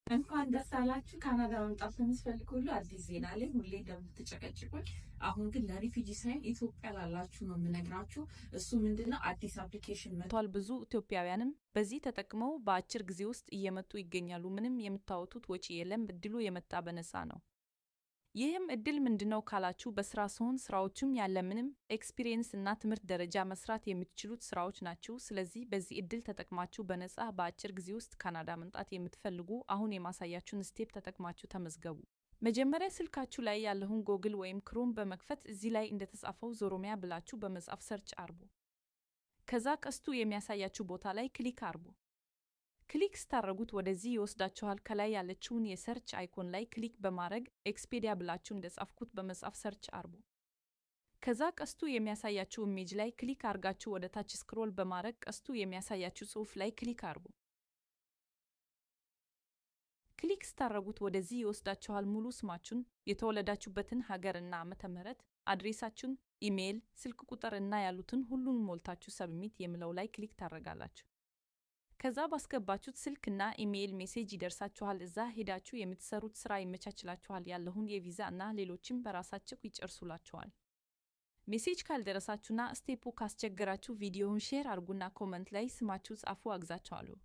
እንኳን ደስ አላችሁ ካናዳ መምጣት ለምትፈልጉ ሁሉ አዲስ ዜና ላይ ሁሌ እንደምትጨቀጭቁኝ አሁን ግን ለሪፊጂ ሳይሆን ኢትዮጵያ ላላችሁ ነው የምነግራችሁ። እሱ ምንድነው አዲስ አፕሊኬሽን መጥቷል። ብዙ ኢትዮጵያውያንም በዚህ ተጠቅመው በአጭር ጊዜ ውስጥ እየመጡ ይገኛሉ። ምንም የምታወጡት ወጪ የለም። እድሉ የመጣ በነፃ ነው። ይህም እድል ምንድነው ካላችሁ በስራ ሲሆን ስራዎቹም ያለምንም ኤክስፒሪየንስ እና ትምህርት ደረጃ መስራት የምትችሉት ስራዎች ናቸው። ስለዚህ በዚህ እድል ተጠቅማችሁ በነፃ በአጭር ጊዜ ውስጥ ካናዳ መምጣት የምትፈልጉ አሁን የማሳያችሁን ስቴፕ ተጠቅማችሁ ተመዝገቡ። መጀመሪያ ስልካችሁ ላይ ያለውን ጎግል ወይም ክሮም በመክፈት እዚህ ላይ እንደተጻፈው ዞሮሚያ ብላችሁ በመጻፍ ሰርች አርጉ። ከዛ ቀስቱ የሚያሳያችሁ ቦታ ላይ ክሊክ አርጉ። ክሊክ ስታደርጉት ወደዚህ ይወስዳችኋል። ከላይ ያለችውን የሰርች አይኮን ላይ ክሊክ በማድረግ ኤክስፔዲያ ብላችሁ እንደጻፍኩት በመጻፍ ሰርች አርጉ። ከዛ ቀስቱ የሚያሳያችሁ ኢሜጅ ላይ ክሊክ አርጋችሁ ወደ ታች ስክሮል በማድረግ ቀስቱ የሚያሳያችሁ ጽሑፍ ላይ ክሊክ አርጉ። ክሊክ ስታደርጉት ወደዚህ ይወስዳችኋል። ሙሉ ስማችሁን፣ የተወለዳችሁበትን ሀገርና ዓመተ ምህረት፣ አድሬሳችሁን፣ ኢሜይል፣ ስልክ ቁጥር እና ያሉትን ሁሉን ሞልታችሁ ሰብሚት የሚለው ላይ ክሊክ ታደርጋላችሁ። ከዛ ባስገባችሁት ስልክና ኢሜይል ሜሴጅ ይደርሳችኋል። እዛ ሄዳችሁ የምትሰሩት ስራ ይመቻችላችኋል። ያለውን የቪዛ እና ሌሎችም በራሳችሁ ይጨርሱላችኋል። ሜሴጅ ካልደረሳችሁና ስቴፑ ካስቸገራችሁ ቪዲዮውን ሼር አድርጉና ኮመንት ላይ ስማችሁ ጻፉ። አግዛችኋለሁ።